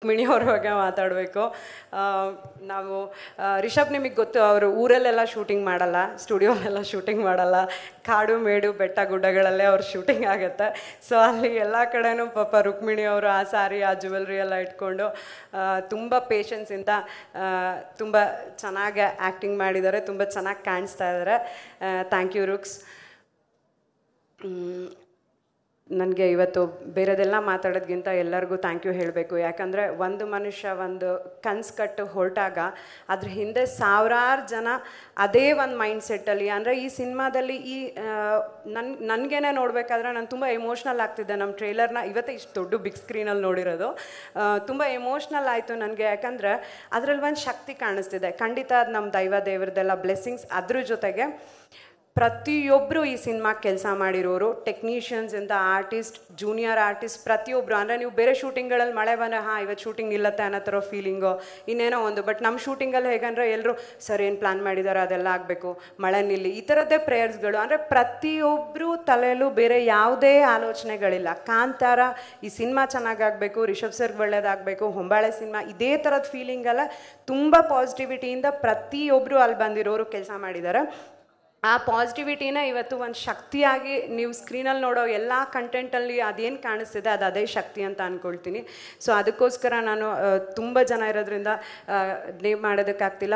ಮಿಣಿಯವ್ರ ಬಗ್ಗೆ ಮಾತಾಡಬೇಕು. ನಾವು ರಿಷಬ್ ನಿಮಗೆ ಗೊತ್ತು, ಅವರು ಊರಲ್ಲೆಲ್ಲ ಶೂಟಿಂಗ್ ಮಾಡಲ್ಲ, ಸ್ಟುಡಿಯೋಲೆಲ್ಲ ಶೂಟಿಂಗ್ ಮಾಡಲ್ಲ, ಕಾಡು ಮೇಡು ಬೆಟ್ಟ ಗುಡ್ಡಗಳಲ್ಲೇ ಅವ್ರ ಶೂಟಿಂಗ್ ಆಗುತ್ತೆ. ಸೊ ಅಲ್ಲಿ ಎಲ್ಲ ಕಡೆನೂ ಪಾಪ ರುಕ್ಮಿಣಿ ಅವರು ಆ ಸಾರಿ ಆ ಜ್ಯುವೆಲ್ರಿ ಎಲ್ಲ ಇಟ್ಕೊಂಡು ತುಂಬ ಪೇಷನ್ಸಿಂದ ತುಂಬ ಚೆನ್ನಾಗಿ ಆ್ಯಕ್ಟಿಂಗ್ ಮಾಡಿದ್ದಾರೆ, ತುಂಬ ಚೆನ್ನಾಗಿ ಕಾಣಿಸ್ತಾ ಇದ್ದಾರೆ. ಥ್ಯಾಂಕ್ ಯು ರುಕ್ಸ್. ನನಗೆ ಇವತ್ತು ಬೇರೆದೆಲ್ಲ ಮಾತಾಡೋದ್ಗಿಂತ ಎಲ್ಲರಿಗೂ ಥ್ಯಾಂಕ್ ಯು ಹೇಳಬೇಕು. ಯಾಕಂದರೆ ಒಂದು ಮನುಷ್ಯ ಒಂದು ಕನಸು ಕಟ್ಟು ಹೊರಟಾಗ ಅದ್ರ ಹಿಂದೆ ಸಾವಿರಾರು ಜನ ಅದೇ ಒಂದು ಮೈಂಡ್ ಸೆಟ್ಟಲ್ಲಿ, ಅಂದರೆ ಈ ಸಿನಿಮಾದಲ್ಲಿ ಈ ನನಗೇನೆ ನೋಡಬೇಕಾದ್ರೆ ನಾನು ತುಂಬ ಎಮೋಷ್ನಲ್ ಆಗ್ತಿದ್ದೆ. ನಮ್ಮ ಟ್ರೇಲರ್ನ ಇವತ್ತೇ ಇಷ್ಟು ದೊಡ್ಡ ಬಿಗ್ ಸ್ಕ್ರೀನಲ್ಲಿ ನೋಡಿರೋದು, ತುಂಬ ಎಮೋಷ್ನಲ್ ಆಯಿತು ನನಗೆ. ಯಾಕಂದರೆ ಅದರಲ್ಲಿ ಒಂದು ಶಕ್ತಿ ಕಾಣಿಸ್ತಿದೆ. ಖಂಡಿತ ಅದು ನಮ್ಮ ದೇವ್ರದ್ದೆಲ್ಲ ಬ್ಲೆಸ್ಸಿಂಗ್ಸ್. ಅದ್ರ ಜೊತೆಗೆ ಪ್ರತಿಯೊಬ್ಬರು ಈ ಸಿನಿಮಾ ಕೆಲಸ ಮಾಡಿರೋರು, ಟೆಕ್ನಿಷಿಯನ್ಸಿಂದ ಆರ್ಟಿಸ್ಟ್, ಜೂನಿಯರ್ ಆರ್ಟಿಸ್ಟ್, ಪ್ರತಿಯೊಬ್ಬರು. ಅಂದರೆ ನೀವು ಬೇರೆ ಶೂಟಿಂಗ್ಗಳಲ್ಲಿ ಮಳೆ ಬಂದರೆ ಇವತ್ತು ಶೂಟಿಂಗ್ ನಿಲ್ಲತ್ತೆ ಅನ್ನೋ ಥರ ಫೀಲಿಂಗು, ಇನ್ನೇನೋ ಒಂದು. ಬಟ್ ನಮ್ಮ ಶೂಟಿಂಗಲ್ಲಿ ಹೇಗಂದರೆ ಎಲ್ಲರೂ ಸರ್ ಏನು ಪ್ಲ್ಯಾನ್ ಮಾಡಿದ್ದಾರೆ ಅದೆಲ್ಲ ಆಗಬೇಕು, ಮಳೆ ನಿಲ್ಲಿ, ಈ ಥರದ್ದೇ ಪ್ರೇಯರ್ಸ್ಗಳು. ಅಂದರೆ ಪ್ರತಿಯೊಬ್ಬರು ತಲೆಯಲ್ಲೂ ಬೇರೆ ಯಾವುದೇ ಆಲೋಚನೆಗಳಿಲ್ಲ. ಕಾಂತಾರ ಈ ಸಿನಿಮಾ ಚೆನ್ನಾಗಾಗಬೇಕು, ರಿಷಬ್ ಸರ್ಗೆ ಒಳ್ಳೇದಾಗಬೇಕು, ಹೊಂಬಾಳೆ ಸಿನಿಮಾ, ಇದೇ ಥರದ ಫೀಲಿಂಗಲ್ಲ ತುಂಬ ಪಾಸಿಟಿವಿಟಿಯಿಂದ ಪ್ರತಿಯೊಬ್ಬರು ಅಲ್ಲಿ ಬಂದಿರೋರು ಕೆಲಸ ಮಾಡಿದ್ದಾರೆ. ಆ ಪಾಸಿಟಿವಿಟಿನ ಇವತ್ತು ಒಂದು ಶಕ್ತಿಯಾಗಿ ನೀವು ಸ್ಕ್ರೀನಲ್ಲಿ ನೋಡೋ ಎಲ್ಲ ಕಂಟೆಂಟಲ್ಲಿ ಅದೇನು ಕಾಣಿಸ್ತಿದೆ ಅದು ಅದೇ ಶಕ್ತಿ ಅಂತ ಅಂದ್ಕೊಳ್ತೀನಿ. ಸೊ ಅದಕ್ಕೋಸ್ಕರ ನಾನು ತುಂಬ ಜನ ಇರೋದ್ರಿಂದ ನೇಮ್ ಮಾಡೋದಕ್ಕಾಗ್ತಿಲ್ಲ.